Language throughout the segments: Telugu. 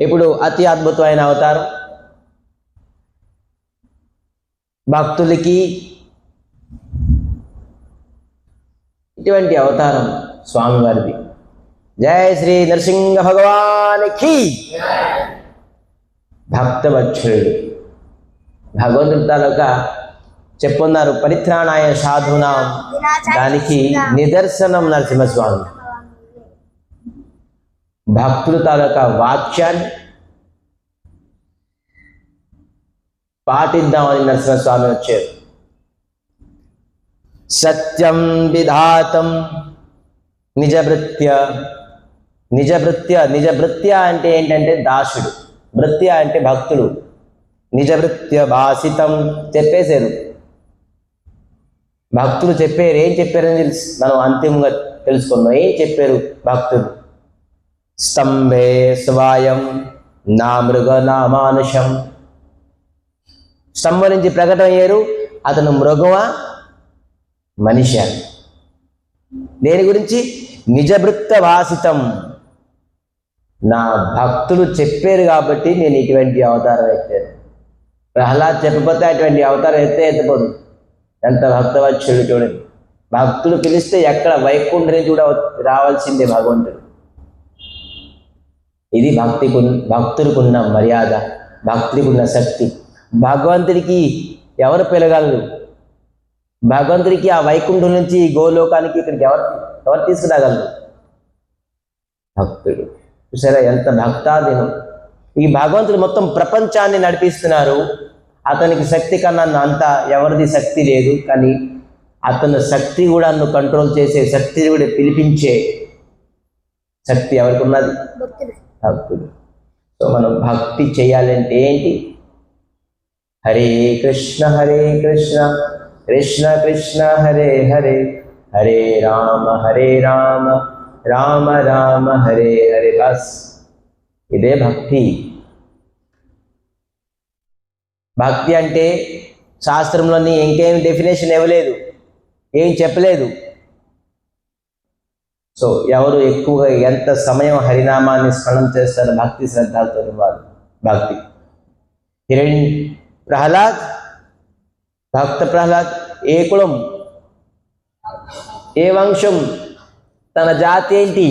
ఇప్పుడు అతి అద్భుతమైన అవతారం, భక్తులకి ఇటువంటి అవతారం స్వామివారిది. జయ శ్రీ నరసింహ భగవానికి. భక్తవత్సలుడు భగవంతుడి తాలూకా చెప్పున్నారు, పరిత్రాణాయ సాధూనాం, దానికి నిదర్శనం నరసింహస్వామి. భక్తుల తాలూకా వాక్యాన్ని పాటిద్దామని నరసింహస్వామి వచ్చారు. సత్యం విధాతం నిజభృత్య. నిజభృత్య అంటే ఏంటంటే దాసుడు, భృత్య అంటే భక్తుడు. నిజభృత్య భాసితం చెప్పేశారు. భక్తులు చెప్పారు. ఏం చెప్పారని తెలుసు, మనం అంతిమంగా తెలుసుకున్నాం. ఏం చెప్పారు భక్తులు? స్తంభే స్వాయం నా మృగ నా మానుషం. స్తంభం నుంచి ప్రకటన అయ్యారు, అతను మృగమా మనిషి. దేని గురించి? నిజభృత్య భాసితం. నా భక్తులు చెప్పారు కాబట్టి నేను ఇటువంటి అవతారం ఎత్తాను. ప్రహ్లాద్ చెప్పకపోతే అటువంటి అవతారం ఎత్తపోదు. ఎంత భక్తవత్సలుడు చూడండి. భక్తులు పిలిస్తే ఎక్కడ వైకుంఠం నుంచి కూడా రావాల్సిందే భగవంతుడు. ఇది భక్తుడికున్న మర్యాద, భక్తుడికున్న శక్తి. భగవంతుడికి ఎవరు పిలగలరు? భగవంతుడికి ఆ వైకుంఠం నుంచి గోలోకానికి ఇక్కడికి ఎవరు తీసుకురాగలరు? భక్తుడు. చూసారా ఎంత భక్తాధీనం. ఈ భగవంతుడు మొత్తం ప్రపంచాన్ని నడిపిస్తున్నారు. అతనికి శక్తి కన్నా అంత ఎవరిది శక్తి లేదు, కానీ అతని శక్తి కూడా నువ్వు కంట్రోల్ చేసే శక్తిని కూడా పిలిపించే శక్తి ఎవరికి ఉన్నది? భక్తుడు. సో మనం భక్తి చేయాలంటే ఏంటి? హరే కృష్ణ కృష్ణ కృష్ణ హరే హరే, హరే రామ రామ రామ హరే హరే. బస్ ఇదే భక్తి. భక్తి అంటే శాస్త్రంలోని ఇంకేం డెఫినేషన్ ఇవ్వలేదు, ఏం చెప్పలేదు. సో ఎవరు ఎక్కువగా ఎంత సమయం హరినామాన్ని స్మరణ చేస్తారో భక్తి శ్రద్ధలతో వారు భక్తి. భక్త ప్రహ్లాద్ ఏ కులం, ఏ వంశం, తన జాతి ఏంటి?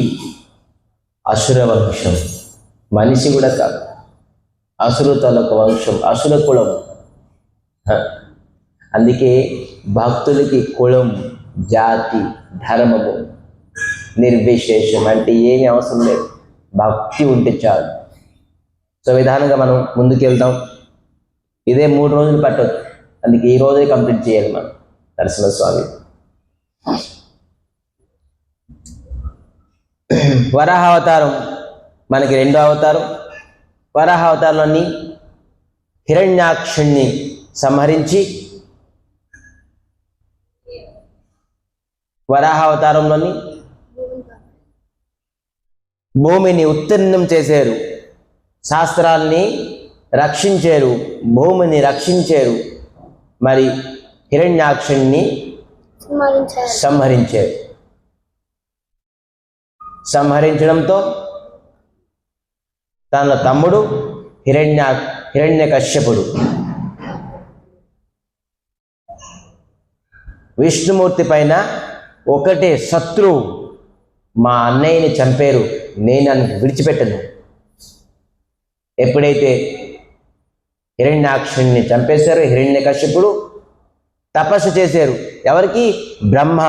అసుర వంశం. మనిషి కూడా కాదు, అసురుతలకు వంశం, అసుర కులం. అందుకే భక్తులకి కులం, జాతి, ధర్మము నిర్విశేషం అంటే ఏమీ అవసరం లేదు, భక్తి ఉంటే చాలు. సో విధానంగా మనం ముందుకు వెళ్తాం. ఇదే 3 రోజులు పట్టదు, అందుకే ఈ రోజే కంప్లీట్ చేయాలి మనం నరసింహస్వామి. వరాహ అవతారం మనకి 2వ అవతారం. వరాహ అవతారంలోని హిరణ్యాక్షుణ్ణి సంహరించి, వరాహ అవతారంలోని భూమిని ఉత్తీర్ణం చేశారు, శాస్త్రాల్ని రక్షించారు, భూమిని రక్షించారు. మరి హిరణ్యాక్షుణ్ణి సంహరించారు. సంహరించడంతో తన తమ్ముడు హిరణ్యకశ్యపుడు విష్ణుమూర్తి పైన ఒకటే శత్రువు, మా అన్నయ్యని చంపారు, నేను నన్ను విడిచిపెట్టను. ఎప్పుడైతే హిరణ్యాక్షుణ్ణి చంపేశారో హిరణ్యకశ్యపుడు తపస్సు చేశారు. ఎవరికి? బ్రహ్మ.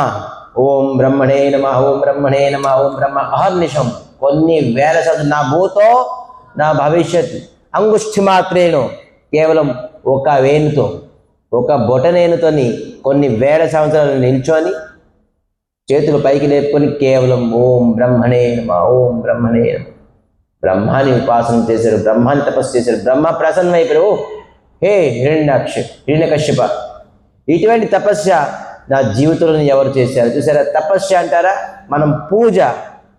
ఓం బ్రహ్మణే నమః, ఓం బ్రహ్మణే నమః, ఓం బ్రహ్మ అహర్నిశం. కొన్ని వేల సంవత్సరాలు, నా భూతో నా భవిష్యత్ అంగుష్టి మాత్రేను, కేవలం ఒక వేణుతో, ఒక బొటనేనుతోని కొన్ని వేల సంవత్సరాలు నిల్చొని చేతులు పైకి లేపుకొని కేవలం ఓం బ్రహ్మణే నమః, ఓం బ్రహ్మణే నమః బ్రహ్మాన్ని ఉపాసన చేశారు, బ్రహ్మాన్ని తపస్సు చేశారు. బ్రహ్మ ప్రసన్నమైపోయారు. హే హిరణ్యకశ్యప, ఇటువంటి తపస్య నా జీవితంలో ఎవరు చేశారు? చూసారా, తపస్య అంటారా? మనం పూజ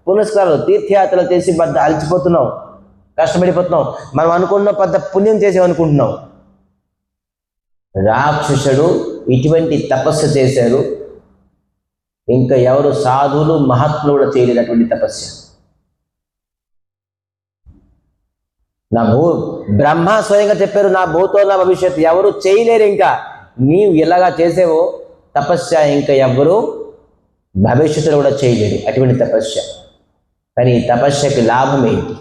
పునస్కారాలు తీర్థయాత్రలు చేసి పెద్ద అలసిపోతున్నాం, కష్టపడిపోతున్నాం. మనం అనుకున్న పెద్ద పుణ్యం చేసామనుకుంటున్నాం. రాక్షసుడు ఇటువంటి తపస్సు చేశారు. ఇంకా ఎవరు సాధువులు మహాత్ములు కూడా చేయలేనటువంటి తపస్య. బ్రహ్మ స్వయంగా చెప్పారు, నా భూతో నా భవిష్యత్తు ఎవరు చేయలేరు. ఇంకా నీవు ఎలాగా చేసేవో తపస్య ఇంకా ఎవ్వరూ భవిష్యత్తులో కూడా చేయలేరు అటువంటి తపస్య. కానీ ఈ తపస్యకి లాభం ఏంటి?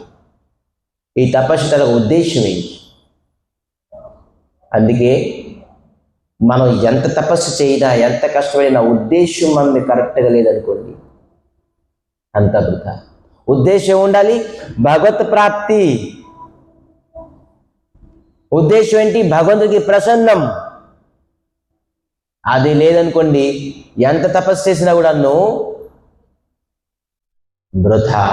ఈ తపస్య తన ఉద్దేశం ఏంటి? అందుకే మనం ఎంత తపస్సు చేయినా, ఎంత కష్టపడినా ఉద్దేశం మనది కరెక్ట్గా లేదనుకోండి, అంత వృథా. ఉద్దేశం ఉండాలి, భగవత్ ప్రాప్తి. ఉద్దేశం ఏంటి? భగవంతుడికి ప్రసన్నం. అది లేదనుకోండి, ఎంత తపస్సు చేసినా కూడా వృథా.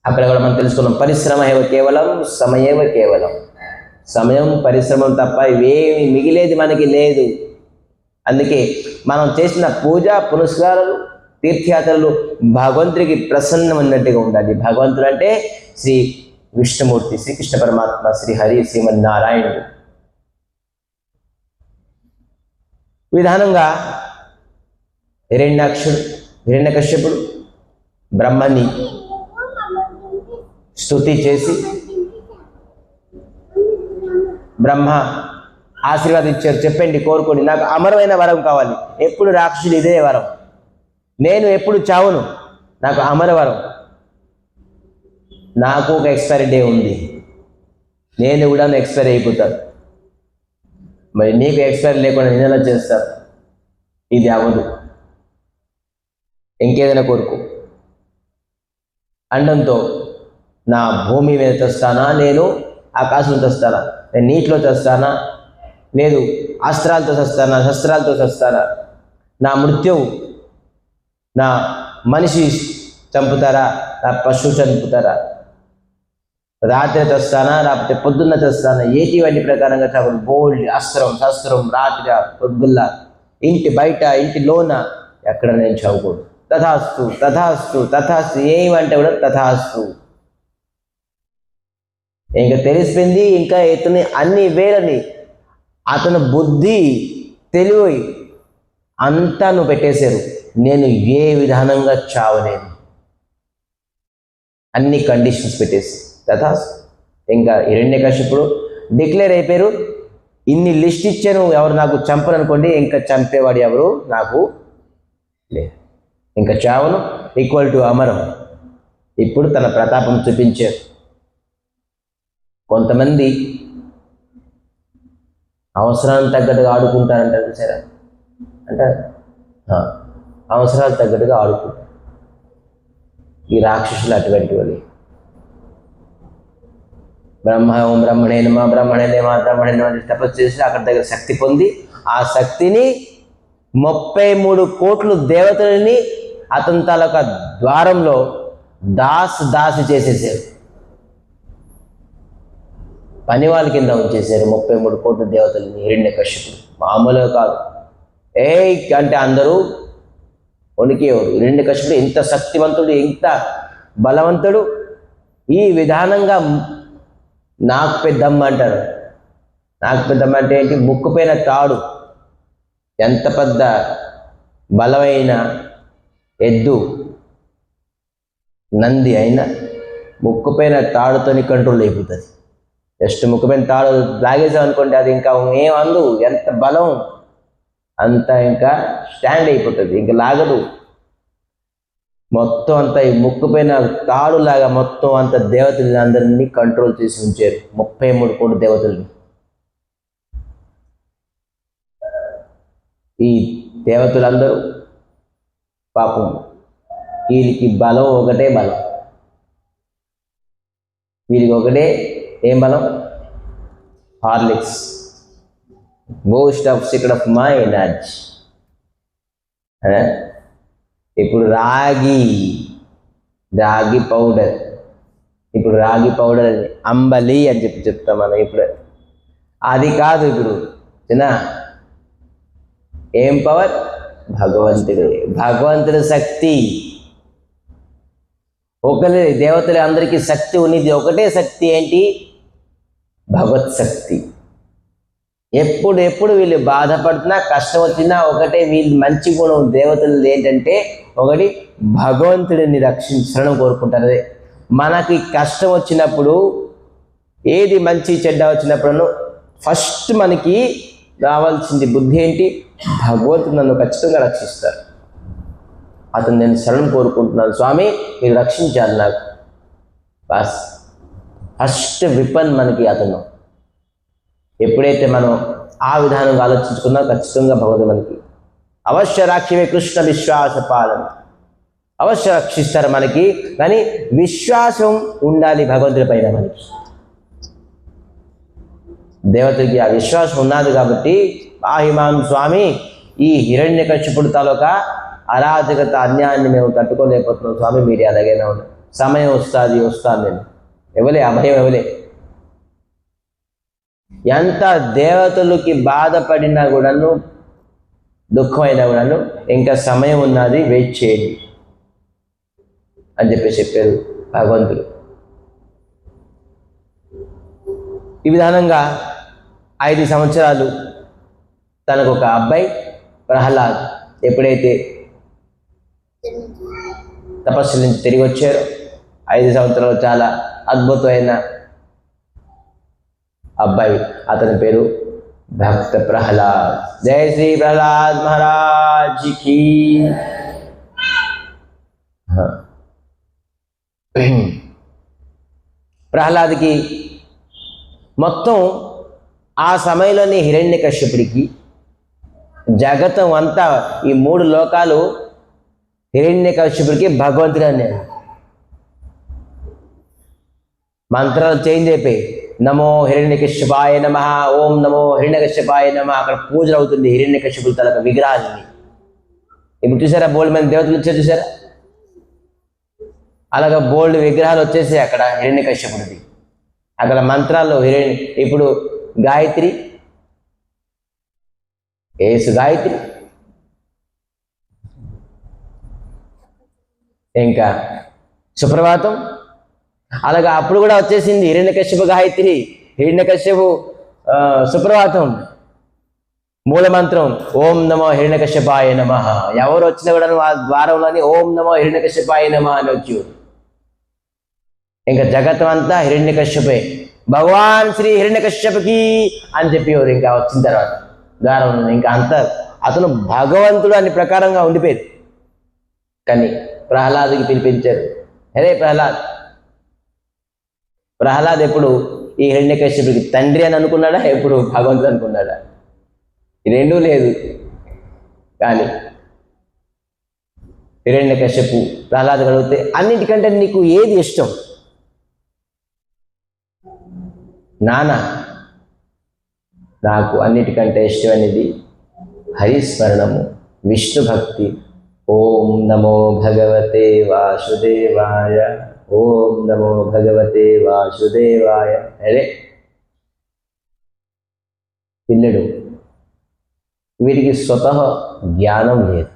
అక్కడ కూడా మనం తెలుసుకున్నాం, పరిశ్రమ ఏవ కేవలం సమయేవ కేవలం. సమయం పరిశ్రమం తప్ప ఇవేమి మిగిలేది మనకి లేదు. అందుకే మనం చేసిన పూజ పునస్కారాలు తీర్థయాత్రలు భగవంతుడికి ప్రసన్నం అన్నట్టుగా ఉండాలి. భగవంతుడు అంటే శ్రీ విష్ణుమూర్తి, శ్రీకృష్ణ పరమాత్మ, శ్రీహరి, శ్రీమన్నారాయణుడు. విధానంగా హిరణ్యకశ్యపుడు బ్రహ్మని స్తుతి చేసి బ్రహ్మ ఆశీర్వాదం ఇచ్చారు, చెప్పండి కోరుకోండి, నాకు అమరమైన వరం కావాలి. ఎప్పుడు రాక్షసుడు ఇదే వరం, నేను ఎప్పుడు చావును, నాకు అమర వరం. నాకు ఒక ఎక్స్పైరీ డే ఉంది, నేను కూడా ఎక్స్పైరీ అయిపోతాను. మరి నీకు ఎక్స్పైరీ లేకుండా నేను ఎలా చేస్తాను? ఇది అవ్వదు, ఇంకేదైనా కోరుకో అండంతో, నా భూమి మీద తెస్తానా, నేను ఆకాశంలో తెస్తానా, నేను నీటిలో తెస్తానా, లేదు అస్త్రాలతో తెస్తానా, శస్త్రాలతో తెస్తానా, నా మృత్యువు నా మనిషి చంపుతారా, నా పశువు చంపుతారా, రాత్రి తెస్తానా లేకపోతే పొద్దున్న తెస్తానా, ఏటి ప్రకారంగా చదువు, బోల్డ్ అస్త్రం శస్త్రం, రాత్రి పొద్దుల్లా, ఇంటి బయట ఇంటి లోన ఎక్కడ నేను చదువుకోడు. తథాస్తు తథాస్తు తథాస్తు, ఏమంటే కూడా తథాస్తు. ఇంకా తెలిసిపోయింది, ఇంకా ఇతని అన్ని వేలని అతను బుద్ధి తెలివి అంతా నువ్వు పెట్టేశారు, నేను ఏ విధానంగా చావలేను, అన్ని కండిషన్స్ పెట్టేసి తథాస్తు. ఇంకా హిరణ్యకశిపుడు డిక్లేర్ అయిపోయారు, ఇన్ని లిస్ట్ ఇచ్చాను, ఎవరు నాకు చంపననుకోండి, ఇంకా చంపేవాడు ఎవరు నాకు లేదు, ఇంకా చావను ఈక్వల్ టు అమరం. ఇప్పుడు తన ప్రతాపం చూపించారు. కొంతమంది అవసరానికి తగ్గట్టుగా ఆడుకుంటారంటారు సరే, అంటే అవసరాలు తగ్గట్టుగా ఆడుకుంటారు. ఈ రాక్షసులు అటువంటి వాళ్ళు. ఓం బ్రహ్మణే నమః, బ్రహ్మణే నమః, బ్రహ్మణే నమః తపస్సు చేసి అక్కడ దగ్గర శక్తి పొంది, ఆ శక్తిని 33 కోట్లు దేవతలని అతని తాలూకా ద్వారంలో దాసి చేసేసారు, పని వాళ్ళ కింద ఉంచేశారు 33 కోట్ల దేవతలని హిరణ్యకశిపుడు. మామూలుగా కాదు, అంటే అందరూ వణికేవారు. హిరణ్యకశిపుడు ఎంత శక్తివంతుడు, ఎంత బలవంతుడు. ఈ విధానంగా నాకు పెద్దమ్మ అంటారు. నాకు పెద్దమ్మ అంటే ఏంటి? ముక్కుపైన తాడు, ఎంత పెద్ద బలమైన ఎద్దు నంది అయినా ముక్కుపైన తాడుతోని కంట్రోల్ అయిపోతుంది. జస్ట్ ముక్కుపైన తాడు లాగేసాం అనుకోండి, అది ఇంకా ఏమందు, ఎంత బలం అంత ఇంకా స్టాండ్ అయిపోతుంది, ఇంకా లాగదు. మొత్తం అంతా ఈ ముక్కుపైన తాడులాగా మొత్తం అంత దేవతలని అందరినీ కంట్రోల్ చేసి ఉంచారు, 33 కోట్ల దేవతల్ని. ఈ దేవతలందరూ పాపం వీరికి బలం ఒకటే బలం, వీరికి ఒకటే ఏం బలం? Horlicks, Boost of secret of my energy. ఇప్పుడు రాగి పౌడర్, ఇప్పుడు రాగి పౌడర్ అని అంబలి అని చెప్తాం మనం. ఇప్పుడు అది కాదు, ఇప్పుడు చిన్న ఏం పవర్? భగవంతుడి శక్తి. ఒకరి దేవతలు అందరికీ శక్తి ఉన్నది, ఒకటే శక్తి ఏంటి? భగవత్ శక్తి. ఎప్పుడు వీళ్ళు బాధపడుతున్నా కష్టం వచ్చినా ఒకటే వీళ్ళు మంచి గుణం దేవతలు ఏంటంటే, ఒకటి భగవంతుడిని శరణం కోరుకుంటారు. మనకి కష్టం వచ్చినప్పుడు, ఏది మంచి చెడ్డ వచ్చినప్పుడు ఫస్ట్ మనకి రావాల్సింది బుద్ధి ఏంటి? భగవంతుడు నన్ను ఖచ్చితంగా రక్షిస్తారు. అతను నేను శరణం కోరుకుంటున్నాను, స్వామి మీరు రక్షించాలి నాకు. బస్ ఫస్ట్ విపన్ మనకి అతను. ఎప్పుడైతే మనం ఆ విధానంగా ఆలోచించుకున్నా ఖచ్చితంగా భగవంతుడు మనకి అవశ్య రాక్షివే కృష్ణ విశ్వాస పాలన, అవశ్య రక్షిస్తారు మనకి. కానీ విశ్వాసం ఉండాలి భగవంతుడి పైన మనకి. దేవతకి ఆ విశ్వాసం ఉన్నది కాబట్టి పాహిమాం స్వామి, ఈ హిరణ్యకశిపుడు తాలూకా అరాజకత అన్యాయాన్ని మేము తట్టుకోలేకపోతున్నాం స్వామి, మీరు అలాగైనా ఉన్నారు. సమయం వస్తాను నేను. ఎవలే అభయం ఎవలే. ఎంత దేవతలకి బాధపడినా కూడాను, దుఃఖమైనా కూడాను ఇంకా సమయం ఉన్నది, వెయిట్ చేయండి అని చెప్పారు భగవంతుడు. ఈ విధానంగా 5 సంవత్సరాలు తనకు ఒక అబ్బాయి ప్రహ్లాద్ ఎప్పుడైతే తపస్సు నుంచి తిరిగి వచ్చారో 5 సంవత్సరాలు చాలా అద్భుతమైన అబ్బాయి. అతని పేరు భక్త ప్రహ్లాద్. జై శ్రీ ప్రహ్లాద్ మహారాజ్ కి. ప్రహ్లాద్కి మొత్తం ఆ సమయంలోని హిరణ్యకశ్యపుడికి జగతం అంతా, ఈ 3 లోకాలు హిరణ్యకశ్యపుడికి భగవంతుడు అన్నాడు. మంత్రాలు చేంజ్ అయిపోయి నమో హిరణ్యకశ్యపాయ నమః, ఓం నమో హిరణ్యకశ్యపాయ నమః. అక్కడ పూజలు అవుతుంది హిరణ్యకశ్యపుల తలక విగ్రహాన్ని. ఇప్పుడు చూసారా బోల్డ్ మంది దేవతలు వచ్చారు చూసారా, అలాగా బోల్డ్ విగ్రహాలు వచ్చేసాయి అక్కడ హిరణ్యకశ్యపుడిది. అక్కడ మంత్రాల్లో ఇప్పుడు గాయత్రి, ఏసు గాయత్రి, ఇంకా సుప్రభాతం, అలాగా అప్పుడు కూడా వచ్చేసింది హిరణ్యకశ్యపు గాయత్రి, హిరణ్యకశ్యపు సుప్రభాతం, మూలమంత్రం ఓం నమో హిరణ్యకశ్యపాయ నమః. ఎవరు వచ్చినా కూడా ఆ ద్వారంలోని ఓం నమో హిరణ్యకశ్యపాయ నమః అని వచ్చి, ఇంకా జగతం అంతా హిరణ్యకశ్యపే, భగవాన్ శ్రీ హిరణ్యకశ్యపుకి అని చెప్పేవారు. ఇంకా వచ్చిన తర్వాత ద్వారంలో ఇంకా అంతా అతను భగవంతుడు అని ప్రకారంగా ఉండిపోయేది. కానీ ప్రహ్లాద్కి పిలిపించారు, అరే ప్రహ్లాద్ ఎప్పుడు ఈ హిరణ్యకశ్యపుడికి తండ్రి అని అనుకున్నాడా, ఎప్పుడు భగవంతుడు అనుకున్నాడా? ఈ రెండూ లేదు. కానీ హిరణ్యకశ్యపు ప్రహ్లాద్ అడిగితే అన్నిటికంటే నీకు ఏది ఇష్టం? నానా, నాకు అన్నిటికంటే ఇష్టమైనది హరిస్మరణము, విష్ణు భక్తి. ఓం నమో భగవతే వాసుదేవాయ, ఓం నమో భగవతే వాసుదేవాయ. అరే పిల్లడు, వీరికి స్వతహ జ్ఞానం లేదు.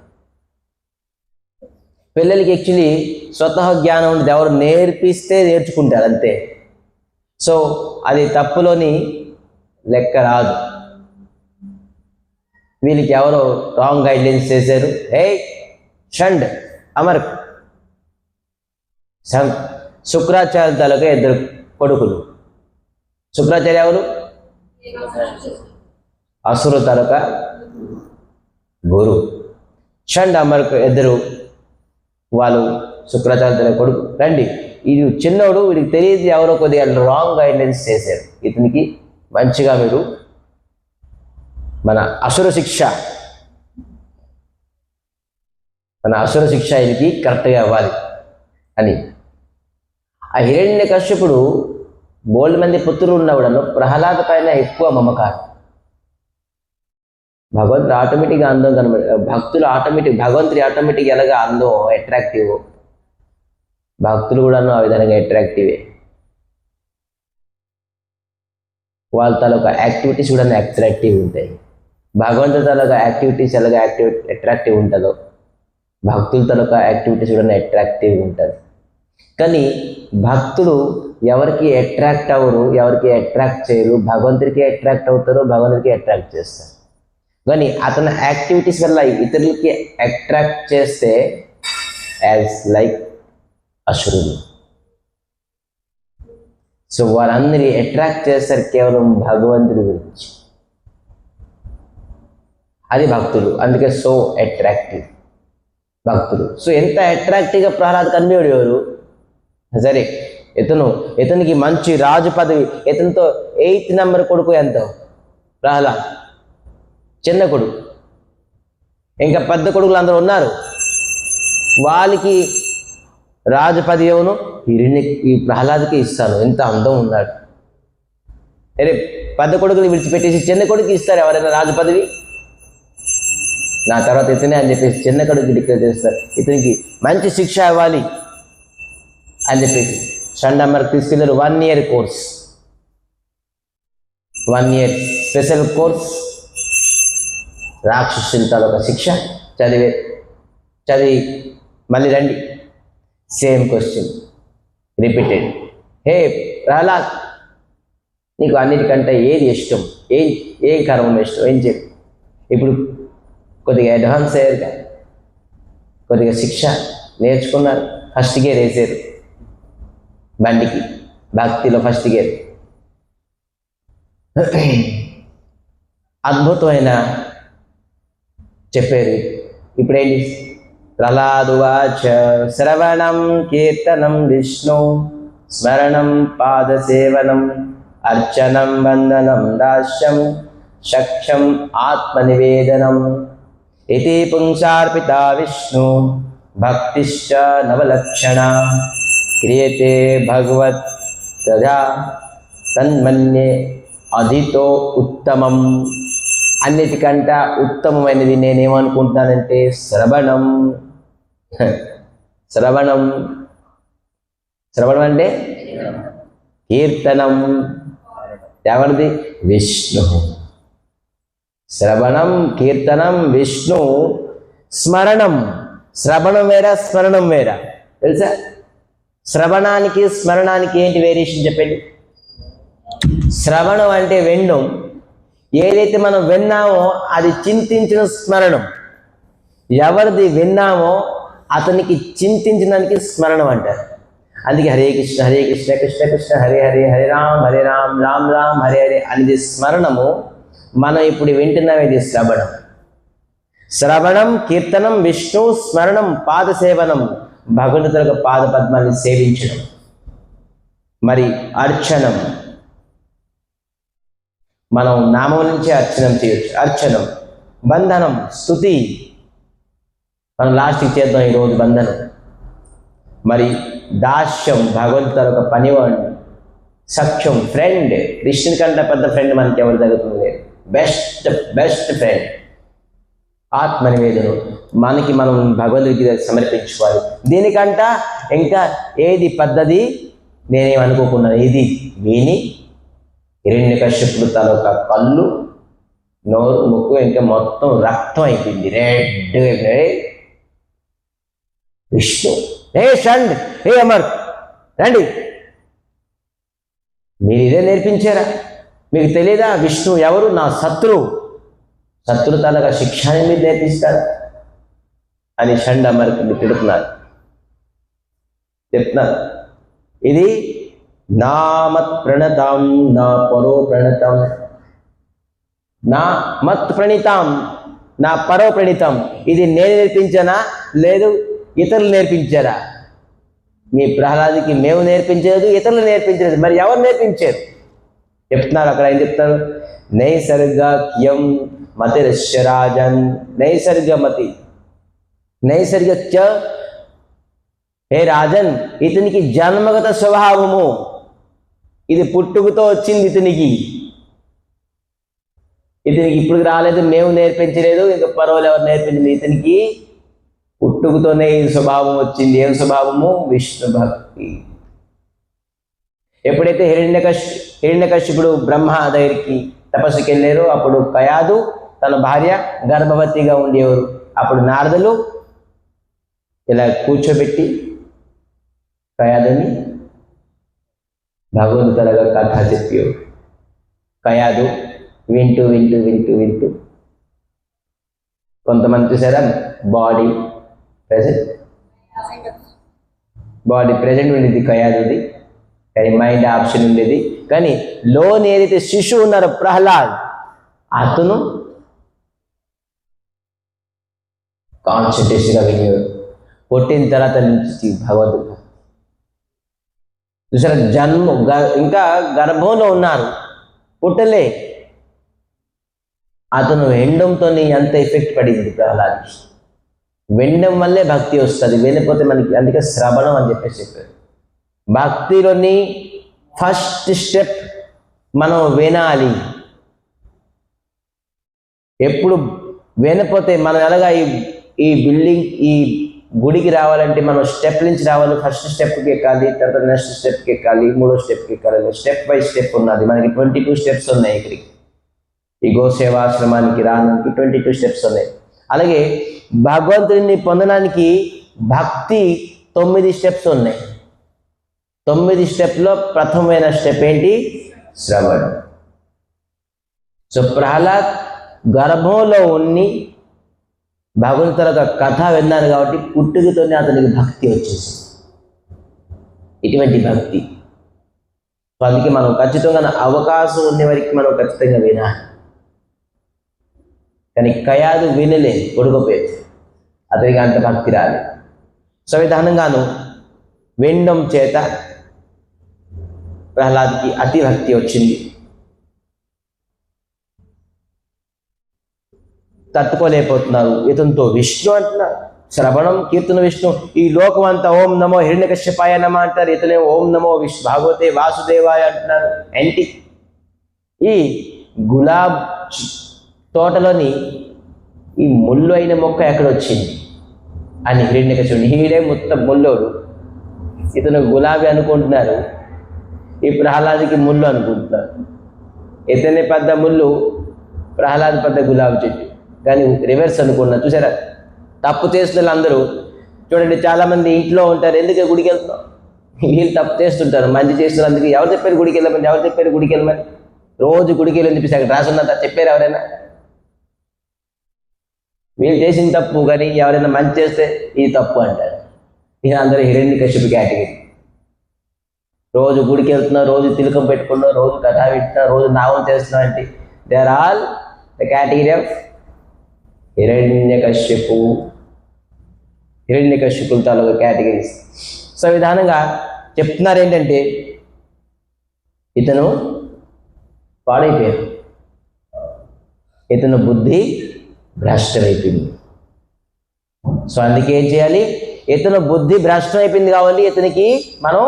పిల్లలకి యాక్చువల్లీ స్వతహ జ్ఞానం ఉంటుంది, ఎవరు నేర్పిస్తే నేర్చుకుంటారు అంతే. సో అది తప్పులోని లెక్క రాదు. వీళ్ళకి ఎవరో రాంగ్ గైడ్లైన్స్ చేశారు. షండ్ అమర్ శుక్రాచార్య తాలూకా 2 కొడుకులు. శుక్రాచార్య ఎవరు? అసుర తాలూకా గురు. షండ్ అమర్ 2 వాళ్ళు శుక్రాచార్య తాలూకా కొడుకు. రండి, ఇది చిన్నోడు, వీడికి తెలియదు, ఎవరో కొద్దిగా రాంగ్ గైడ్లైన్స్ చేశారు. ఇతనికి మంచిగా మీరు మన అసుర శిక్ష ఇది కరెక్ట్గా ఇవ్వాలి అని. ఆ హిరణ్యకశ్యపుడు బోల్డ్ మంది పుత్రులు ఉన్నవాడను ప్రహ్లాద పైన ఎక్కువ మమకారం. భగవంతుడు ఆటోమేటిక్గా అందం కనబడి, భక్తులు భగవంతుడి ఆటోమేటిక్గా ఎలాగా అందం అట్రాక్టివ్, భక్తులు కూడాను ఆ విధంగా అట్రాక్టివే. వాళ్ళ తాలూకా యాక్టివిటీస్ కూడా అట్రాక్టివ్ ఉంటాయి. భగవంతుడి తాలూకా యాక్టివిటీస్ ఎలాగా అట్రాక్టివ్ ఉంటుందో భక్తుల తాలూకా యాక్టివిటీస్ కూడా అట్రాక్టివ్ ఉంటుంది. కానీ భక్తులు ఎవరికి అట్రాక్ట్ అవ్వరు, ఎవరికి అట్రాక్ట్ చేయరు. భగవంతుడికి అట్రాక్ట్ అవుతారు, భగవంతుడికి అట్రాక్ట్ చేస్తారు. కానీ అతని యాక్టివిటీస్ వల్ల ఇతరులకి అట్రాక్ట్ చేస్తే యాజ్ లైక్ అసురుడు. సో వాళ్ళందరినీ అట్రాక్ట్ చేస్తారు కేవలం భగవంతుడి గురించి. అది భక్తులు. అందుకే సో అట్రాక్టివ్ భక్తులు. సో ఎంత అట్రాక్టివ్గా ప్రహ్లాద్ కనిపించాడు ఎవరు సరే, ఇతనికి మంచి రాజు పదవి. ఇతనితో 8th నెంబర్ కొడుకు ఎంతో ప్రహ్లాద్, చిన్న కొడుకు. ఇంకా పెద్ద కొడుకులు అందరూ ఉన్నారు, వాళ్ళకి రాజు పదవి ఏమను ఈ ప్రహ్లాద్కి ఇస్తాను. ఎంత అందం ఉన్నాడు. అరే పెద్ద కొడుకుని విడిచిపెట్టేసి చిన్న కొడుకు ఇస్తారు ఎవరైనా రాజు పదవి? నా తర్వాత ఇతనే అని చెప్పేసి చిన్న కొడుకు డిక్లేర్ చేస్తారు. ఇతనికి మంచి శిక్ష ఇవ్వాలి అని చెప్పేసి షండమ్మర్కి తీసుకెళ్ళారు. 1 year course, 1 year special course. రాక్షసుల తాలూకా శిక్ష చదివి మళ్ళీ రండి, సేమ్ క్వశ్చన్ రిపీటెడ్. హే ప్రహ్లాద్, నీకు అన్నిటికంటే ఏది ఇష్టం? ఏం కర్మం ఇష్టం? ఏం చెప్పు. ఇప్పుడు కొద్దిగా అడ్వాన్స్ అయ్యారుగా, కొద్దిగా శిక్ష నేర్చుకున్నారు. ఫస్ట్ గేర్ వేసారు బండికి, భక్తిలో ఫస్ట్ గేర్. అద్భుతమైన చెప్పారు. ఇప్పుడేంటి? ప్రహ్లాదువాచ శ్రవణం కీర్తనం విష్ణు స్మరణం పాదసేవనం అర్చనం వందనం దాస్యం శక్ష్యం ఆత్మనివేదనం ఇతి పుంసార్పిత విష్ణు భక్తిశ్చ నవలక్షణ క్రియతే భగవత్ తదా తన్మన్యే అధితో ఉత్తమం. అన్నిటికంటే ఉత్తమమైనది నేనేమనుకుంటున్నానంటే శ్రవణం. శ్రవణం అంటే కీర్తనం. ఎవరిది? విష్ణు. శ్రవణం కీర్తనం విష్ణు. స్మరణం, శ్రవణం వేరా స్మరణం వేరా తెలుసా? శ్రవణానికి స్మరణానికి ఏంటి వేరియేషన్ చెప్పండి. శ్రవణం అంటే వినడం, ఏదైతే మనం విన్నామో అది చింతించిన స్మరణం. ఎవరిది విన్నామో అతనికి చింతించడానికి స్మరణం అంటారు. అందుకే హరే కృష్ణ హరే కృష్ణ కృష్ణ కృష్ణ హరే హరే హరే రామ్ రామ్ రామ్ హరే హరే అనేది స్మరణము. మనం ఇప్పుడు వింటున్నాం, ఇది శ్రవణం. శ్రవణం కీర్తనం విష్ణు స్మరణం పాదసేవనం, భగవంతుడి యొక్క పాద పద్మాన్ని సేవించడం. మరి అర్చనం, మనం నామం నుంచే అర్చనం చేయొచ్చు. అర్చనం. బంధనం స్తుతి, మనం లాస్ట్కి చేద్దాం ఈరోజు బంధనం. మరి దాస్యం, భగవంతుడి యొక్క పనివాడు. సఖ్యం, ఫ్రెండ్. కృష్ణుని కంటే పెద్ద ఫ్రెండ్ మనకి ఎవరు జరుగుతుంది లేదు. Best friend. ఆత్మనివేదనం, మనకి మనం భగవద్గీత సమర్పించుకోవాలి. దీనికంట ఇంకా ఏది పద్ధతి నేనేమనుకోకున్నాను. ఇది విని హిరణ్యకశ్యపుడు తాలూకా కళ్ళు, నోరు, ముక్కు ఇంకా మొత్తం రక్తం అయిపోయింది, రెడ్. విష్ణు, హే షండ్, హే అమర్, రండి. మీరు ఇదే నేర్పించారా? మీకు తెలియదా విష్ణు ఎవరు? నా శత్రువు తాలూకా శిక్షాన్ని మీరు నేర్పిస్తారా అని షండ్ అమర్కి తిడుతున్నారు, చెప్తున్నారు. ఇది నా మత్ ప్రణతాం నా పరో ప్రణతం, నా మత్ ప్రణితాం నా పరో ప్రణితం. ఇది నేను నేర్పించానా లేదు ఇతరులు నేర్పించారా? మీ ప్రహ్లాదికి మేము నేర్పించలేదు, ఇతరులు నేర్పించలేదు. మరి ఎవరు నేర్పించారు? చెప్తున్నారు అక్కడ. ఏం చెప్తారు? నైసర్గక్యం మతిరస్య రాజన్. నైసర్గమతి, నైసర్గ. హే రాజన్, ఇతనికి జన్మగత స్వభావము, ఇది పుట్టుకతో వచ్చింది. ఇతనికి ఇప్పుడు రాలేదు, మేము నేర్పించలేదు, ఇంకా పర్వాలేదు ఎవరు నేర్పించలేదు. ఇతనికి పుట్టుకతోనే ఈ స్వభావం వచ్చింది. ఏం స్వభావము? విష్ణు భక్తి. ఎప్పుడైతే హిరణ్యకశ్యపుడు బ్రహ్మ దగ్గరికి తపస్సుకి వెళ్ళారో అప్పుడు కయాదు తన భార్య గర్భవతిగా ఉండేవారు. అప్పుడు నారదులు ఇలా కూర్చోబెట్టి కయాదుని భగవంతుడిగా కథ చెప్పేవారు. కయాదు వింటూ కొంతమంది చూసారా బాడీ ప్రెజెంట్ ఉండింది కయాదుది. కానీ మైండ్ ఆప్షన్ ఉండేది. కానీ లోన్ ఏదైతే శిశువు ఉన్నారో ప్రహ్లాద్, అతను కాన్సన్ట్రేషన్గా వినియోగం పుట్టిన తర్వాత నుంచి భగవంతుడు చూసారా, ఇంకా గర్భంలో ఉన్నారు, పుట్టలే, అతను వెండంతో ఎంత ఎఫెక్ట్ పడింది ప్రహ్లాద్కి. వెండం వల్లే భక్తి వస్తుంది, వెళ్ళిపోతే మనకి, అందుకే శ్రవణం అని చెప్పేసి చెప్పారు. భక్తిలోని ఫస్ట్ స్టెప్ మనం వినాలి. ఎప్పుడు వినపోతే మనం ఎలాగా ఈ బిల్డింగ్, ఈ గుడికి రావాలంటే మనం స్టెప్ నుంచి రావాలి. ఫస్ట్ స్టెప్కి ఎక్కాలి, తర్వాత నెక్స్ట్ స్టెప్కి ఎక్కాలి, మూడో స్టెప్కి ఎక్కాలి. స్టెప్ బై స్టెప్ ఉన్నది. మనకి 22 స్టెప్స్ ఉన్నాయి. ఇక్కడికి ఈ గోసేవాశ్రమానికి రావడానికి 22 స్టెప్స్ ఉన్నాయి. అలాగే భగవంతుడిని పొందడానికి భక్తి 9 స్టెప్స్ ఉన్నాయి. 9 స్టెప్లో ప్రథమమైన స్టెప్ ఏంటి? శ్రవణం. సో ప్రహ్లాద్ గర్భంలో ఉన్ని భగవంతుని తర్వాత కథ విన్నాను కాబట్టి పుట్టుకతోనే అతనికి భక్తి వచ్చేసింది. ఇటువంటి భక్తి. సో అందుకే మనం ఖచ్చితంగా అవకాశం ఉండే వరకు మనం ఖచ్చితంగా వినాలి. కానీ కయాదు వినలేదు, కొడుకుపోయేది, అతనికి అంత భక్తి రాలేదు. సో విధానంగాను వినడం చేత ప్రహ్లాద్కి అతి భక్తి వచ్చింది. తట్టుకోలేకపోతున్నారు. ఇతనితో విష్ణు అంటున్నారు, శ్రవణం కీర్తన విష్ణు. ఈ లోకం అంతా ఓం నమో హిరణ్యకశ్యపాయ నమ అంటారు, ఇతనే ఓం నమో భాగవతే వాసుదేవాయ అంటున్నారు. ఏంటి ఈ గులాబ్ తోటలోని ఈ ముళ్ళు అయిన మొక్క ఎక్కడొచ్చింది అని హిరణ్యకశిపుడు, ఈడే మొత్తం ముల్లోడు, ఇతను గులాబీ అనుకుంటున్నారు, ఈ ప్రహ్లాద్కి ముళ్ళు అనుకుంటున్నారు. ఇతనే పెద్ద ముళ్ళు, ప్రహ్లాద్ పెద్ద గులాబీ చెట్టు. కానీ రివర్స్ అనుకున్నారు. చూసారా, తప్పు చేస్తున్న అందరూ చూడండి. చాలామంది ఇంట్లో ఉంటారు, ఎందుకు గుడికి వెళ్తున్నాం, వీళ్ళు తప్పు చేస్తుంటారు, మంచి చేస్తున్నారు. అందుకే ఎవరు చెప్పారు గుడికి వెళ్ళమని, ఎవరు చెప్పారు గుడికి వెళ్ళమని? రోజు గుడికి వెళ్ళని చెప్పేసి అక్కడ రాసున్నంత చెప్పారు ఎవరైనా? వీళ్ళు చేసిన తప్పు, కానీ ఎవరైనా మంచి చేస్తే ఇది తప్పు అంటారు. ఇక అందరూ హిరణ్యకశిపు కేటగిరీ. రోజు గుడికి వెళ్తున్నాం, రోజు తిలకం పెట్టుకున్నాం, రోజు కథ వింటున్నాం, రోజు నామం చేస్తున్నాం అంటే they are all the category of హిరణ్యకశిపుల తాలూకా కేటగిరీస్. సో విధానంగా చెప్తున్నారు ఏంటంటే ఇతను పాడైపోయాడు, ఇతను బుద్ధి భ్రష్టమైపోయింది. సో అందుకే ఏం చేయాలి? ఇతను బుద్ధి భ్రష్టమైపోయింది కావాలి. ఇతనికి మనం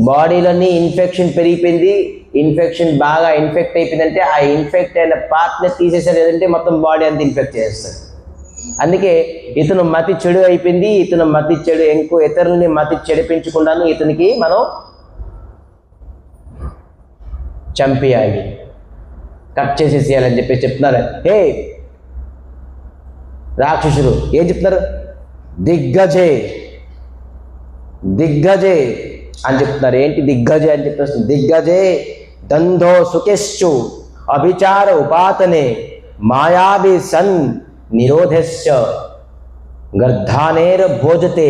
బాడీలోని ఇన్ఫెక్షన్ పెరిగిపోయింది, ఇన్ఫెక్షన్ బాగా ఇన్ఫెక్ట్ అయిపోయిందంటే ఆ ఇన్ఫెక్ట్ అయిన పార్ట్ని తీసేసారు, లేదంటే మొత్తం బాడీ అంతా ఇన్ఫెక్ట్ చేస్తారు. అందుకే ఇతను మతి చెడు అయిపోయింది. ఇతను మతి చెడు ఇంకో ఇతరులని మతి చెడిపించకుండాను ఇతనికి మనం చంపేయాలి, కట్ చేసేసేయాలని చెప్పేసి చెప్తున్నారు. హే రాక్షసులు ఏం చెప్తున్నారు? దిగ్గజే దిగ్గజే అని చెప్తున్నారు. ఏంటి దిగ్గజే అని చెప్పేసి? దిగ్గజే దంధో సుఖేశ్చు అభిచార ఉపాతనే మాయాభి సన్ నిరోధస్య గర్ధానేర భోజతే.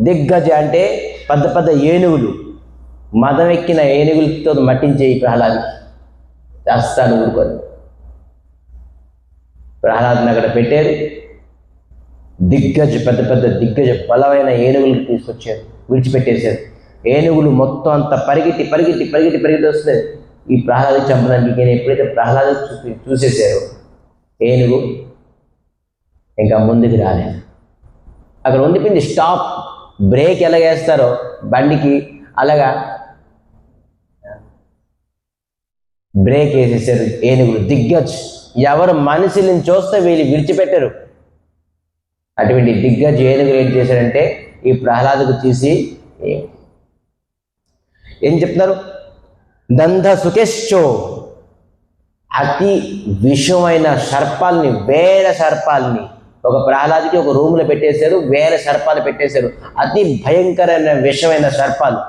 దిగ్గజ అంటే పెద్ద పెద్ద ఏనుగులు, మదం ఎక్కిన ఏనుగులతో మట్టించే ఈ ప్రహ్లాద్ని చేస్తాను ఊరుకొని. ప్రహ్లాద్ని అక్కడ పెట్టారు. దిగ్గజ పెద్ద పెద్ద దిగ్గజ బలమైన ఏనుగులకు తీసుకొచ్చారు, విడిచిపెట్టేశారు. ఏనుగులు మొత్తం అంతా పరిగెట్టి పరిగెట్టి పరిగెట్టి పరిగెట్టి వస్తుంది ఈ ప్రహ్లాద్ని చంపడానికి. నేను ఎప్పుడైతే ప్రహ్లాద్ చూసేశారో ఏనుగు ఇంకా ముందుకు రాలేదు. అక్కడ ఉండిపోయింది. స్టాప్, బ్రేక్ ఎలా వేస్తారో బండికి అలాగా బ్రేక్ వేసేసారు ఏనుగులు. దిగ్గజ్ ఎవరు మనుషులను చూస్తే వీళ్ళు విడిచిపెట్టరు. అటువంటి దిగ్గజ్ ఏనుగులు ఏం చేశారంటే ఈ ప్రహ్లాద్కు తీసి ఏం చెప్తున్నారు? దంధ సుఖేశ్చో, అతి విషమైన సర్పాల్ని, వేల సర్పాల్ని ఒక ప్రహ్లాద్కి ఒక రూమ్లో పెట్టేశారు. వేల సర్పాలు పెట్టేశారు, అతి భయంకరమైన విషమైన సర్పాలు.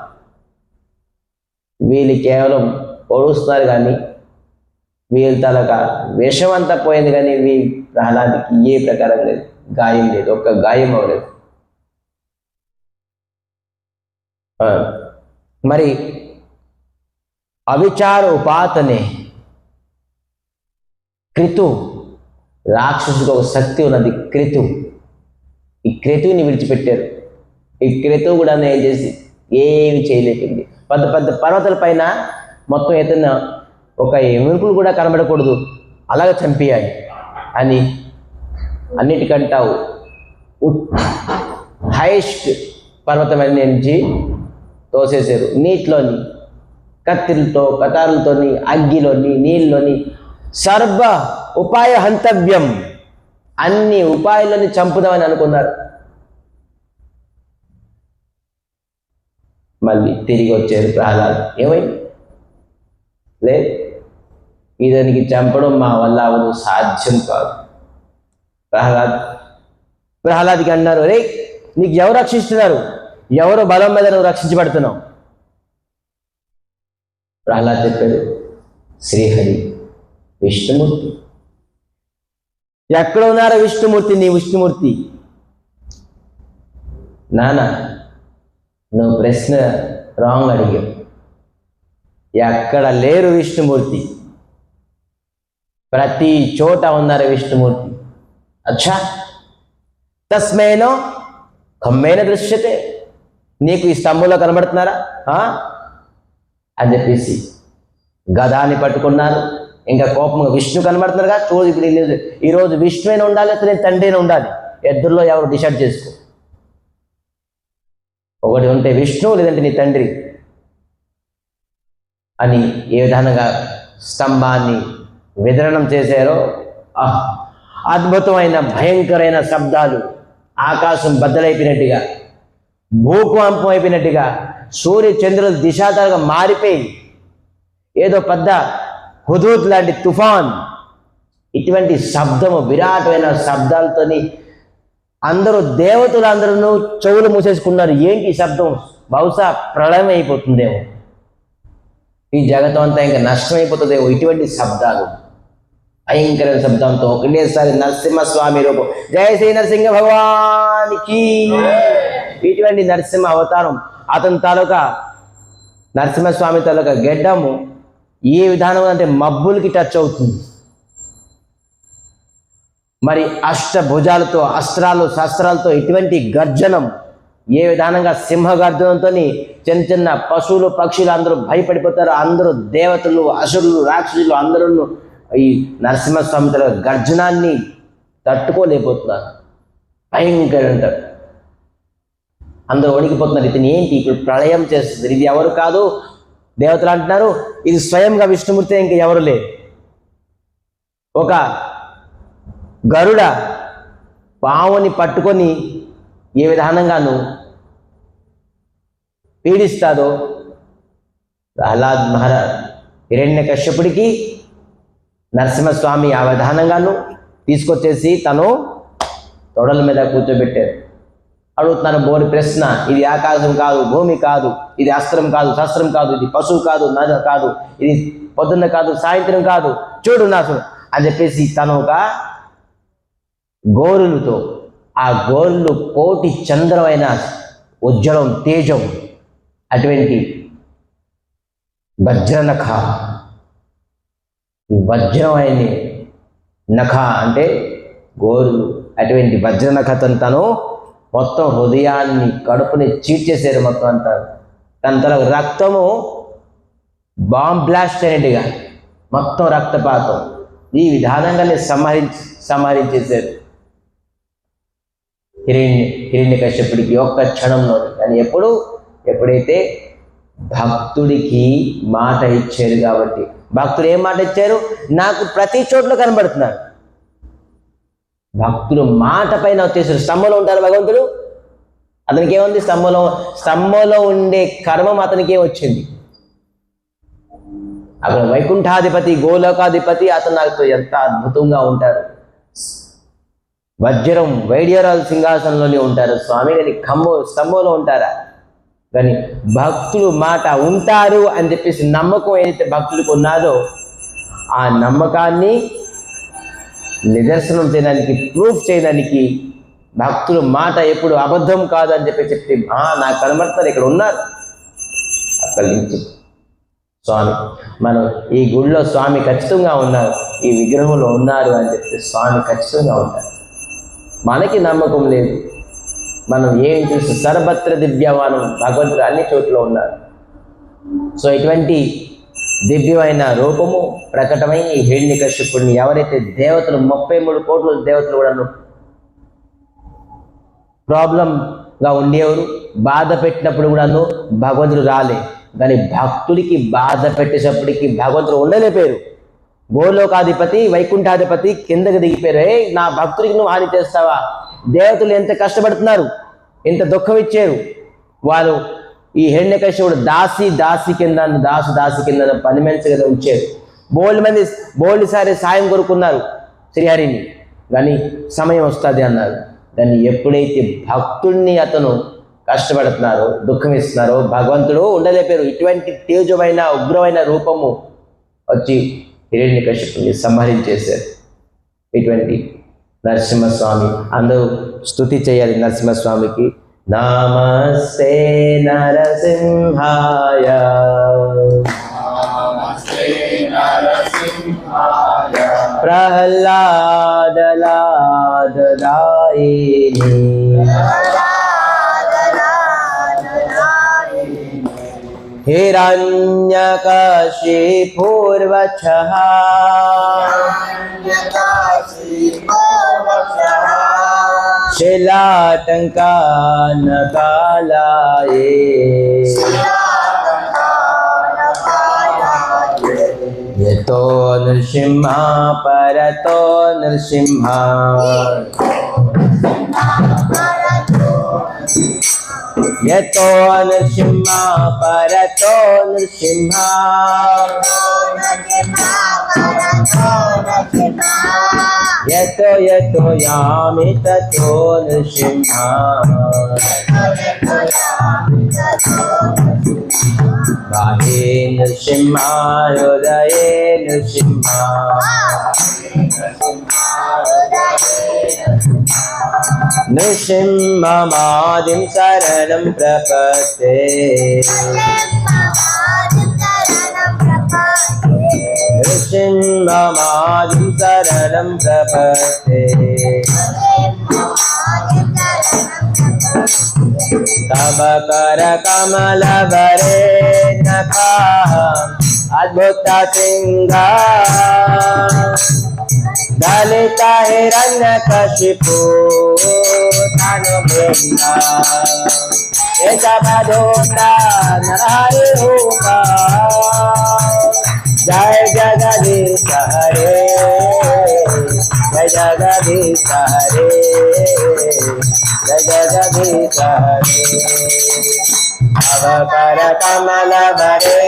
వీళ్ళు కేవలం పొడుస్తున్నారు కానీ వీళ్ళ తలక విషం అంతా పోయింది, కానీ ప్రహ్లాద్కి ఏ ప్రకారం లేదు, గాయం లేదు, ఒక్క గాయం అవ్వలేదు. మరి అవిచార ఉపాతనే క్రితు, రాక్షసుడికి ఒక శక్తి ఉన్నది క్రితు. ఈ క్రితువుని విడిచిపెట్టారు. ఈ క్రితువు కూడా ఏం చేసి ఏమి చేయలేకుంది. పెద్ద పెద్ద పర్వతాల పైన మొత్తం ఏదైనా ఒక ఎముకలు కూడా కనబడకూడదు, అలాగే చంపేయాలి అని అన్నిటికంటావు హైయెస్ట్ పర్వతం నుంచి తోసేశారు. నీటిలోని కత్తిలతో, కటారులతోని, అగ్గిలోని, నీళ్ళలోని, సర్వ ఉపాయ హంతవ్యం, అన్ని ఉపాయాలని చంపుదామని అనుకున్నారు. మళ్ళీ తిరిగి వచ్చారు ప్రహ్లాద్. ఏమైంది? లేదు, ఇతనికి చంపడం మా వల్ల అవదు, సాధ్యం కాదు. ప్రహ్లాద్కి అన్నారు, రే నీకు ఎవరు రక్షిస్తున్నారు? ఎవరో బలం మీద నువ్వు రక్షించబడుతున్నావు. ప్రహ్లాద్ చెప్పాడు, శ్రీహరి విష్ణుమూర్తి. ఎక్కడ ఉన్నారో విష్ణుమూర్తి? నీ విష్ణుమూర్తి. నానా, నువ్వు ప్రశ్న రాంగ్ అడిగావు. ఎక్కడ లేరు విష్ణుమూర్తి, ప్రతి చోట ఉన్నారు విష్ణుమూర్తి. అచ్చా, తస్మేనో ఖమ్మేన దృశ్యతే, నీకు ఈ స్తంభంలో కనబడుతున్నారా అని చెప్పేసి గదాన్ని పట్టుకున్నారు. ఇంకా కోపంగా విష్ణు కనబడుతున్నారుగా, చూడు ఇప్పుడు ఈరోజు విష్ణు అయినా ఉండాలి, అతని తండ్రి అయినా ఉండాలి, ఇద్దరిలో ఎవరు డిసైడ్ చేసుకో. ఒకటి ఉంటే విష్ణు, లేదంటే నీ తండ్రి అని ఏ విధంగా స్తంభాన్ని విదరణం చేశారో అద్భుతమైన భయంకరమైన శబ్దాలు, ఆకాశం బద్దలైపోయినట్టుగా, భూకంపం అయిపోయినట్టుగా, సూర్య చంద్రులు దిశాతలుగా మారిపోయి ఏదో పెద్ద హుదూద్ లాంటి తుఫాన్, ఇటువంటి శబ్దము, విరాటమైన శబ్దాలతోని అందరూ దేవతలు అందరూ చెవులు మూసేసుకున్నారు. ఏంటి శబ్దం? బహుశా ప్రళయం అయిపోతుందేమో, ఈ జగతం అంతా ఇంకా నష్టమైపోతుందేమో. ఇటువంటి శబ్దాలు, భయంకర శబ్దంతో ఒకటేసారి నరసింహస్వామి రూపం, జయ శ్రీ నరసింహ భగవానికి. ఇటువంటి నరసింహ అవతారం, అతని తాలూకా నరసింహస్వామి తాలూకా గెడ్డము ఏ విధానం అంటే మబ్బులకి టచ్ అవుతుంది. మరి అష్టభుజాలతో, అస్త్రాలు శస్త్రాలతో ఇటువంటి గర్జనం, ఏ విధానంగా సింహ గర్జనంతో చిన్న చిన్న పశువులు పక్షులు అందరూ భయపడిపోతారు. అందరూ దేవతలు, అసురులు, రాక్షసులు అందరూ ఈ నరసింహస్వామి గర్జనాన్ని తట్టుకోలేకపోతున్నారు. భయంకరంగా ఉంటారు, అందరూ వణికిపోతున్నారు. ఇతను ఏంటి ఇప్పుడు ప్రళయం చేస్తుంది? ఇది ఎవరు కాదు, దేవతలు అంటున్నారు, ఇది స్వయంగా విష్ణుమూర్తి, ఇంకా ఎవరు లేరు. ఒక గరుడ పావుని పట్టుకొని ఏ విధానంగాను పీడిస్తాదో ప్రహ్లాద్ మహారాజ్ హిరణ్యకశ్యపుడికి నరసింహస్వామి ఆ విధానంగాను తీసుకొచ్చేసి తను తొడల మీద కూర్చోబెట్టారు. అడుగుతున్నారు బోడి ప్రశ్న, ఇది ఆకాశం కాదు, భూమి కాదు, ఇది అస్త్రం కాదు, శస్త్రం కాదు, ఇది పశువు కాదు, నద కాదు, ఇది పొద్దున్న కాదు, సాయంత్రం కాదు, చూడు నాసు అని చెప్పేసి తను ఒక గోరులతో, ఆ గోరులు కోటి చంద్రమైన ఉజ్వలం, తేజం, అటువంటి వజ్రనఖ, ఈ వజ్రమైన నఖ అంటే గోరులు, అటువంటి వజ్రనఖతను తను మొత్తం హృదయాన్ని, కడుపుని చీల్చేశారు మొత్తం అంతా. తన రక్తము బాంబ్ బ్లాస్ట్ అయినట్టుగా మొత్తం రక్తపాతం, ఈ విధానంగానే సంహరించేశారు హిరణ్యకశ్యపుడికి ఒక్క క్షణంలో. కానీ ఎప్పుడైతే భక్తుడికి మాట ఇచ్చారు కాబట్టి, భక్తుడు ఏం మాట ఇచ్చారు? నాకు ప్రతి చోట్ల కనబడుతున్నారు. భక్తులు మాట పైన వచ్చేసారు. స్తంభంలో ఉంటారు భగవంతుడు, అతనికి ఏముంది? స్తంభంలో ఉండే కర్మం అతనికే వచ్చింది. అక్కడ వైకుంఠాధిపతి, గోలోకాధిపతి అతను నాకు ఎంత అద్భుతంగా ఉంటారు. వజ్రం వైడ్యరాల సింహాసనంలోనే ఉంటారు స్వామి, కానీ స్తంభంలో ఉంటారా? కానీ భక్తులు మాట ఉంటారు అని చెప్పేసి నమ్మకం ఏదైతే భక్తుడికి ఉన్నదో, ఆ నమ్మకాన్ని నిదర్శనం చేయడానికి, ప్రూఫ్ చేయడానికి భక్తులు మాట ఎప్పుడు అబద్ధం కాదు అని చెప్పి చెప్తే, నాకు కనబడతారు, ఇక్కడ ఉన్నారు, కలిగించి స్వామి మనం ఈ గుడిలో స్వామి ఖచ్చితంగా ఉన్నారు, ఈ విగ్రహంలో ఉన్నారు అని చెప్తే స్వామి ఖచ్చితంగా ఉంటారు. మనకి నమ్మకం లేదు, మనం ఏం చూసి సర్వత్ర దివ్యవానం భగవంతుడు అన్ని చోట్ల ఉన్నారు. సో ఇటువంటి దివ్యమైన రూపము ప్రకటమై ఈ హిరణ్యకశిపుడిని ఎవరైతే దేవతలు 33 కోట్ల దేవతలు కూడా ప్రాబ్లంగా ఉండేవారు, బాధ పెట్టినప్పుడు కూడాను భగవంతుడు రాలే. కానీ భక్తుడికి బాధ పెట్టేటప్పటికి భగవంతుడు ఉండలేపారు. గోలోకాధిపతి వైకుంఠాధిపతి కిందకి దిగిపోయారు. నా భక్తుడికి నువ్వు హాని చేస్తావా? దేవతలు ఎంత కష్టపడుతున్నారు, ఎంత దుఃఖం ఇచ్చారు. వారు ఈ హిరణ్యకశిపుడు దాసి కింద 10 మంది కదా ఉంచారు. బోల్డ్ సాయం కోరుకున్నారు శ్రీహరిని, కానీ సమయం వస్తుంది అన్నారు. కానీ ఎప్పుడైతే భక్తుడిని అతను కష్టపడుతున్నారో దుఃఖం ఇస్తున్నారో భగవంతుడు ఉండలేపారు. ఇటువంటి తేజమైన ఉగ్రమైన రూపము వచ్చి హిరణ్యకశిపుని సంహరించేశారు. ఇటువంటి నరసింహస్వామి అందరూ స్తుతి చేయాలి నరసింహస్వామికి. నమస్తే నరసింహాయ ప్రహ్లాదలాదదాయిని హిరణ్యకశిపుర్వచః శిలాటంకానకాలయే యతో నృసింహ పరతో నృసింహ యతో నృసింహ పరతో నృసింహ యతో యతో యామి తతో నృసింహ బాహే నృసింహ హృదయే నృసింహ నృసింహమాదిం శరణం ప్రపద్యే నృసింహమాదిం శరణం ప్రపద్యే తవ కర కమల వరే నఖా అద్భుత సింగ దళిత హిరణ్యకశిపు తను బృంద ఏకమదోట నరహరి రూప జయ జగదీశ హరే జయ జగదీశ హరే జయ జగదీశ హరే అవకర కమల వరే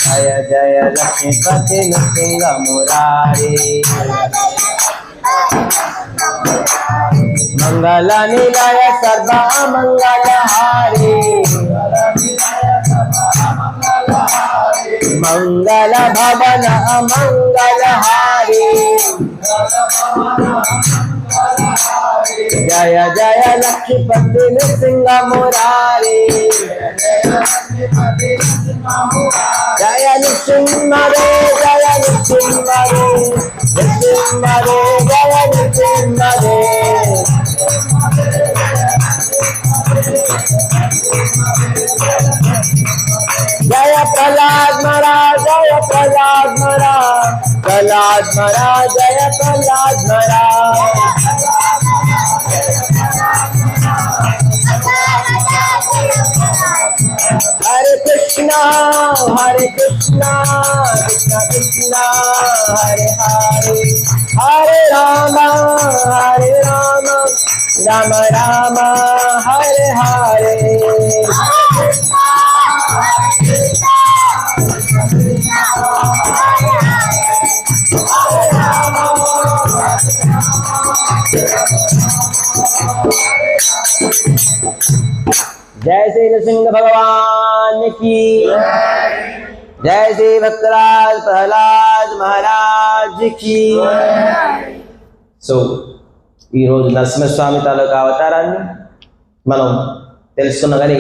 జయ జయ లక్ష్మీపతి నృసింహ మురారి మంగళ నిలయ సర్వ మంగళహారి మంగళ భవన మంగళహారి జయ జయ లక్ష్మీపతి నృసింహ మురారి జయ నృసింహ రే జయ నృసింహ రే నృసింహ రే జయ నృసింహ రే జయ ప్రహ్లాద్ మహారాజ్ జయ ప్రహ్లాద్ మహారాజ్ ప్రహ్లాద్ మహారాజ్ జయ ప్రహ్లాద్ మహారాజ్ హరే కృష్ణ కృష్ణ కృష్ణ హరే హరే హరే రామ రామ రామ హరే హరే హరే जय श्री नृसिंह भगवान की, जय श्री भक्तराज प्रहलाद महाराज की। సో ఈరోజు నరసింహస్వామి తాలూకా అవతారాన్ని మనం తెలుసుకున్నాం. కానీ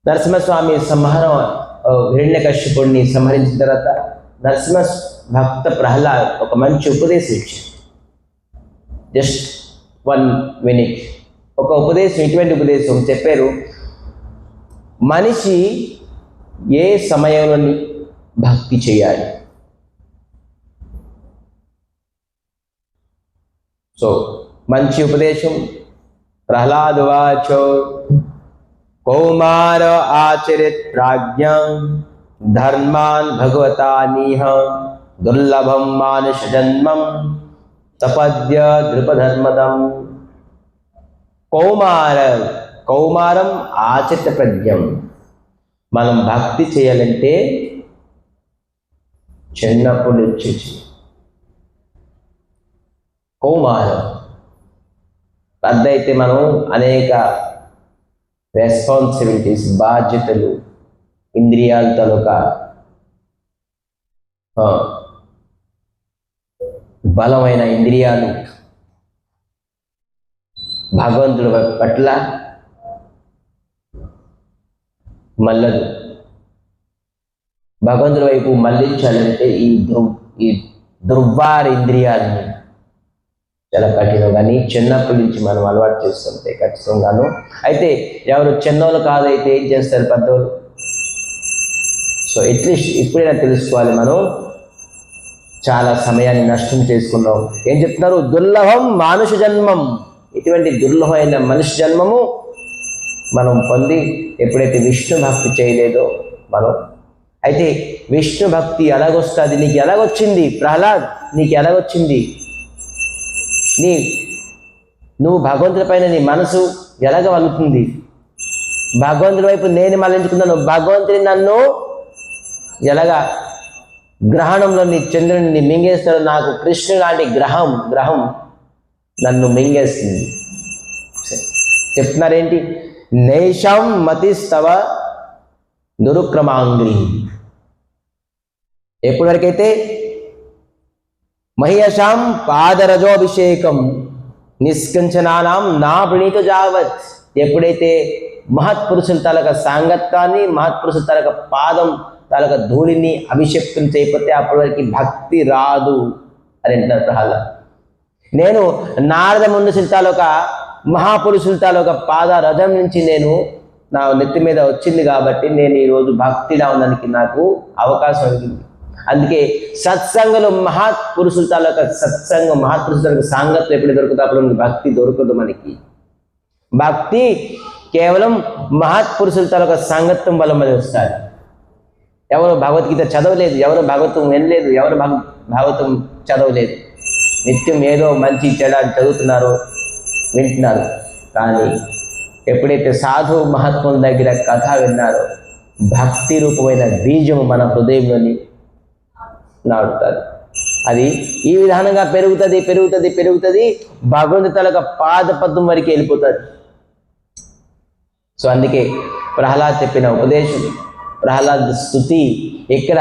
నరసింహస్వామి సంహారం హిరణ్యకశ్యపుడిని సంహరించిన తర్వాత నరసింహ భక్త ప్రహ్లాద్ ఒక మంచి ఉపదేశం ఇచ్చారు. జస్ట్ 1 minute ఒక ఉపదేశం. ఇటువంటి ఉపదేశం చెప్పారు, మనిషి ఏ సమయంలో భక్తి చేయాలి. సో మంచి ఉపదేశం. ప్రహ్లాద్ వాచో కౌమార ఆచరిత్ ప్రాజ్ఞం ధర్మాన్ భగవతానీహ దుర్లభం మానుష జన్మం తపద్య ద్రుపధర్మదం. కౌమారం ఆచరిత ప్రజ్ఞం. మనం భక్తి చేయాలంటే చిన్నప్పటి నుంచి కౌమారం. పెద్ద అయితే మనం అనేక రెస్పాన్సిబిలిటీస్, బాధ్యతలు, ఇంద్రియాల తాలూకా బలమైన ఇంద్రియాలు భగవంతుడి పట్ల మళ్ళదు. భగవంతుడి వైపు మళ్ళించాలంటే ఈ దుర్వార ఇంద్రియాలని చాలా కఠినం. కానీ చిన్నప్పటి నుంచి మనం అలవాటు చేస్తుంటే ఖచ్చితంగాను. అయితే ఎవరు చిన్నోళ్ళు కాదైతే ఏం చేస్తారు పెద్దోళ్ళు. సో అట్లీస్ట్ ఇప్పుడైనా తెలుసుకోవాలి, మనం చాలా సమయాన్ని నష్టం చేసుకున్నాం. ఏం చెప్తున్నారు? దుర్లభం మానుష జన్మం. ఇటువంటి దుర్లభమైన మనిషి జన్మము మనం పొంది ఎప్పుడైతే విష్ణు భక్తి చేయలేదో మనం. అయితే విష్ణు భక్తి ఎలాగొస్తుంది? నీకు ఎలాగొచ్చింది ప్రహ్లాద్? నీకు ఎలాగొచ్చింది? నువ్వు భగవంతుడి పైన నీ మనసు ఎలాగ వలుతుంది? భగవంతుడి వైపు నేను మళ్ళించుకున్నాను. భగవంతుని నన్ను ఎలాగా గ్రహణంలో నీ చంద్రుడిని మింగేస్తాడు. నాకు కృష్ణుడు లాంటి గ్రహం నన్ను మింగేస్తుంది. చెప్తున్నారేంటి? నైషం మతిస్తవ దురుక్రమాంగ్రి. ఎప్పటి వరకైతే మహ్యషాం పాదరజోభిషేకం నిష్కంచనానాం నా ప్రణీత జావత్. ఎప్పుడైతే మహత్పురుషుల తాలూకా సాంగత్యాన్ని, మహత్పురుషుల తాలూకా పాదం తాలూకా ధూళిని అభిషేకం చేయకపోతే అప్పటి వరకు భక్తి రాదు అని అంటున్నారు ప్రహ్లాద్. నేను నారద మునుల తాలూకా మహాపురుషుల తాలూకా పాద రథం నుంచి నేను నా నెత్తి మీద వచ్చింది కాబట్టి నేను ఈరోజు భక్తిగా ఉండడానికి నాకు అవకాశం కలిగింది. అందుకే సత్సంగంలో మహాపురుషుల తాలూకా సత్సంగం, మహాపురుషుల తాలూకా సాంగత్యం ఎప్పుడు దొరుకుతుంది అప్పుడు భక్తి దొరకదు మనకి. భక్తి కేవలం మహాపురుషుల తాలూకా సాంగత్యం వల్ల మనకి వస్తారు. ఎవరు భగవద్గీత చదవలేదు, ఎవరు భగవతం వినలేదు, ఎవరు భాగవతం చదవలేదు, నిత్యం ఏదో మంచి చెడ చదువుతున్నారు, వింటున్నారు. కానీ ఎప్పుడైతే సాధు మహాత్ముల దగ్గర కథ విన్నారో భక్తి రూపమైన బీజము మన హృదయంలోని నాటుతారు. అది ఈ విధానంగా పెరుగుతుంది పెరుగుతుంది పెరుగుతుంది భగవంతుడి తాలూకా పాదపద్మం వరకు వెళ్ళిపోతుంది. సో అందుకే ప్రహ్లాద్ చెప్పిన ఉపదేశం, ప్రహ్లాద్ స్తుతి. ఇక్కడ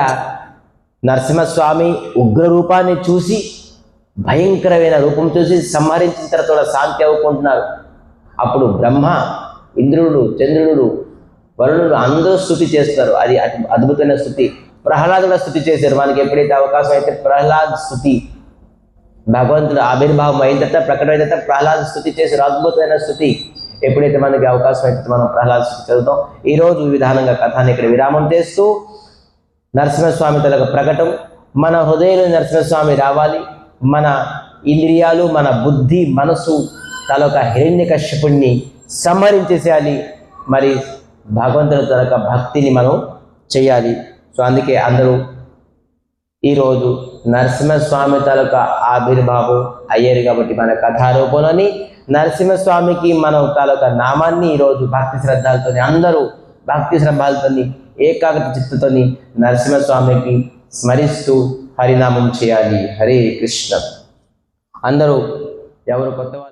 నరసింహస్వామి ఉగ్ర రూపాన్ని చూసి, భయంకరమైన రూపం చూసి సంహరించిన తర్వాత శాంతి అవ్వుకుంటున్నారు. అప్పుడు బ్రహ్మ, ఇంద్రుడు, చంద్రుడు, వరుణుడు అందరూ స్తుతి చేస్తారు. అది అద్భుతమైన స్తుతి. ప్రహ్లాదుల స్తుతి చేశారు. మనకి ఎప్పుడైతే అవకాశం అయితే ప్రహ్లాద్ స్తుతి, భగవంతుడు ఆవిర్భావం అయిన తర్వాత ప్రకటమైన తర్వాత ప్రహ్లాద్ స్తుతి చేశారు. అద్భుతమైన స్తుతి. ఎప్పుడైతే మనకి అవకాశం అయితే మనం ప్రహ్లాద్ స్తుతి చదువుతాం. ఈరోజు ఈ విధానంగా కథాన్ని ఇక్కడ విరామం చేస్తూ నరసింహస్వామి తలక ప్రకటం, మన హృదయంలో నరసింహస్వామి రావాలి. మన ఇంద్రియాలు, మన బుద్ధి, మనసు తలొక హిరణ్యకశ్యపుణ్ణి సంహరించేసేయాలి. మరి భగవంతుని తలక భక్తిని మనం చేయాలి. సో అందుకే అందరూ ఈరోజు నరసింహస్వామి తాలూక ఆవిర్భావం అయ్యారు కాబట్టి మన కథారూపంలోని నరసింహస్వామికి మనం తాలూకా నామాన్ని ఈరోజు భక్తి శ్రద్ధలతో అందరూ భక్తి శ్రద్ధలతో ఏకాగ్రత చిత్తతో నరసింహస్వామికి స్మరిస్తూ హరినామం చేయాలి. హరే కృష్ణ. అందరూ ఎవరు కొత్త వాళ్ళు